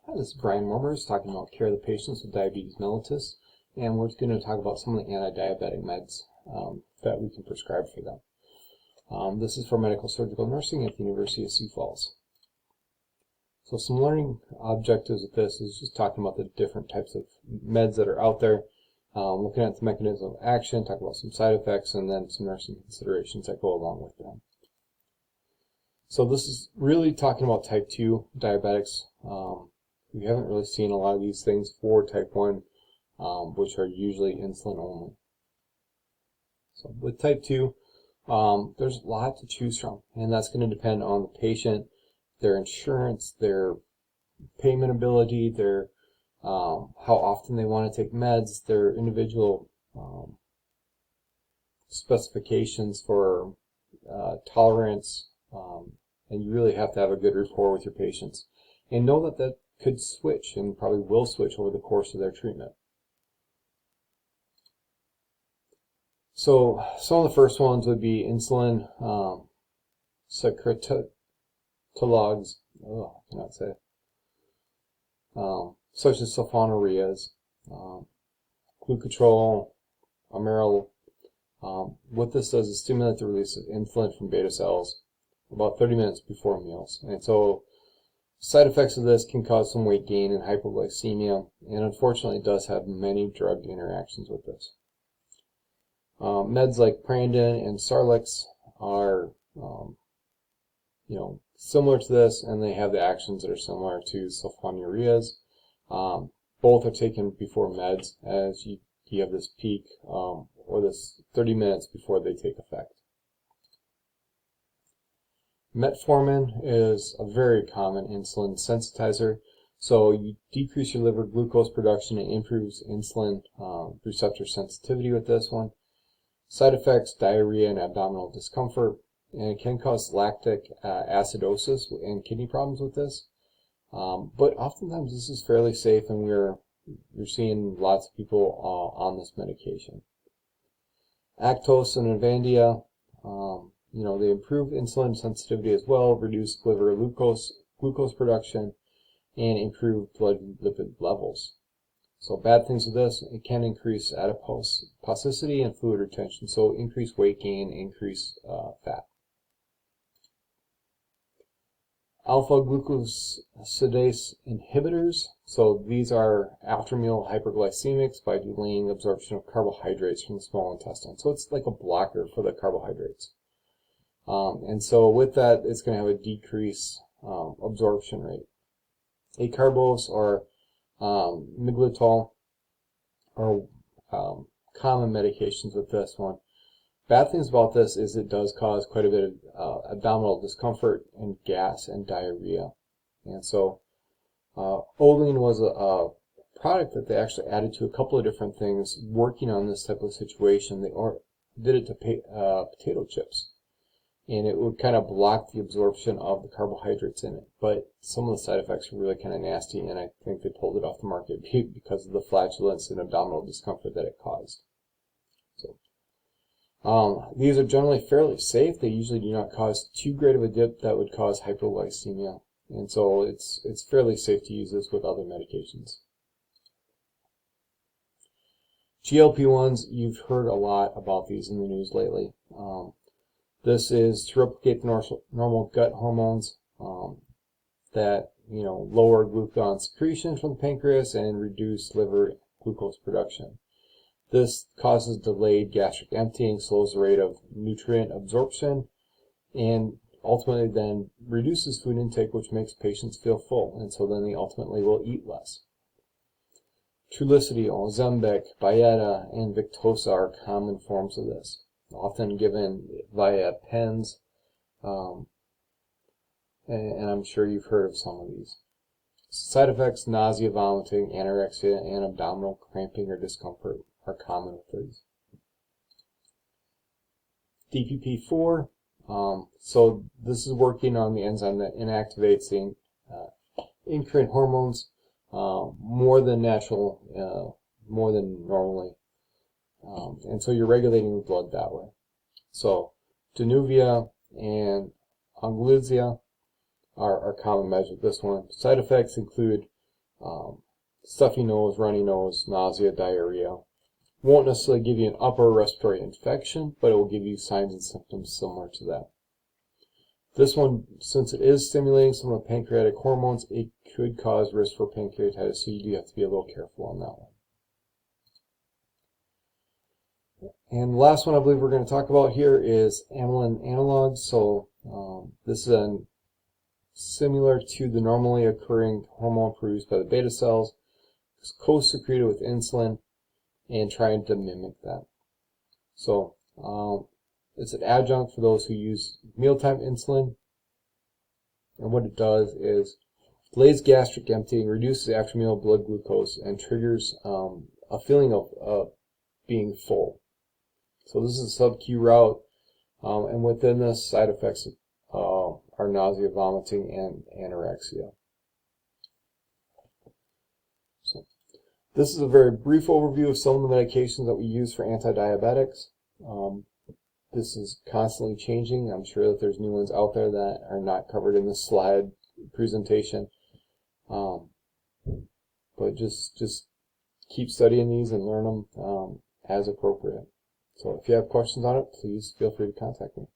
Hi, this is Brian Mormers talking about care of the patients with diabetes mellitus, and we're going to talk about some of the anti-diabetic meds that we can prescribe for them. This is for medical surgical nursing at the University of Sioux Falls. So some learning objectives with this is just talking about the different types of meds that are out there, looking at the mechanism of action, talk about some side effects, and then some nursing considerations that go along with them. So this is really talking about type 2 diabetics. We haven't really seen a lot of these things for type 1, which are usually insulin only. So with type 2, there's a lot to choose from, and that's going to depend on the patient, their insurance, their payment ability, their how often they want to take meds, their individual specifications for tolerance, and you really have to have a good rapport with your patients. And know that that could switch and probably will switch over the course of their treatment. So some of the first ones would be insulin secretologs, I cannot say, such as sulfonylureas, glucotrol, amyral. What this does is stimulate the release of insulin from beta cells about 30 minutes before meals. And so side effects of this can cause some weight gain and hypoglycemia, and unfortunately it does have many drug interactions with this. Meds like Prandin and Sarlex are similar to this, and they have the actions that are similar to sulfonylureas. Both are taken before meds, as you have this peak or this 30 minutes before they take effect. Metformin is a very common insulin sensitizer, so you decrease your liver glucose production and improves insulin receptor sensitivity with this one. Side effects: diarrhea and abdominal discomfort, and it can cause lactic acidosis and kidney problems with this. But oftentimes this is fairly safe, and you're seeing lots of people on this medication. Actos and Avandia, they improve insulin sensitivity as well, reduce liver glucose production, and improve blood lipid levels. So bad things with this: it can increase adiposity and fluid retention, so increase weight gain, increase fat. Alpha-glucosidase inhibitors, so these are after-meal hyperglycemics by delaying absorption of carbohydrates from the small intestine. So it's like a blocker for the carbohydrates. And so with that, it's going to have a decreased absorption rate. Acarbose or miglitol are common medications with this one. Bad things about this is it does cause quite a bit of abdominal discomfort and gas and diarrhea. And so Olean was a product that they actually added to a couple of different things working on this type of situation. They did it to potato chips, and it would kind of block the absorption of the carbohydrates in it. But some of the side effects were really kind of nasty, and I think they pulled it off the market because of the flatulence and abdominal discomfort that it caused. So these are generally fairly safe. They usually do not cause too great of a dip that would cause hypoglycemia, and so it's fairly safe to use this with other medications. GLP-1s, you've heard a lot about these in the news lately. This is to replicate the normal gut hormones that lower glucagon secretion from the pancreas and reduce liver glucose production. This causes delayed gastric emptying, slows the rate of nutrient absorption, and ultimately then reduces food intake, which makes patients feel full, and so then they ultimately will eat less. Trulicity, Ozempic, Byetta, and Victoza are common forms of this, often given via pens, and I'm sure you've heard of some of these. Side effects: nausea, vomiting, anorexia, and abdominal cramping or discomfort are common with these. DPP-4, so this is working on the enzyme that inactivates the endocrine hormones more than normally, and so you're regulating the blood that way. So Januvia and Onglyza are common meds with this one. Side effects include stuffy nose, runny nose, nausea, diarrhea. Won't necessarily give you an upper respiratory infection, but it will give you signs and symptoms similar to that. This one, since it is stimulating some of the pancreatic hormones, it could cause risk for pancreatitis, so you do have to be a little careful on that one. And the last one I believe we're going to talk about here is amylin analogs. So this is similar to the normally occurring hormone produced by the beta cells. It's co-secreted with insulin and trying to mimic that. So it's an adjunct for those who use mealtime insulin, and what it does is delays gastric emptying, reduces after-meal blood glucose, and triggers a feeling of being full. So this is a sub-Q route, and within this, side effects are nausea, vomiting, and anorexia. So this is a very brief overview of some of the medications that we use for anti-diabetics. This is constantly changing. I'm sure that there's new ones out there that are not covered in this slide presentation. But just keep studying these and learn them as appropriate. So if you have questions on it, please feel free to contact me.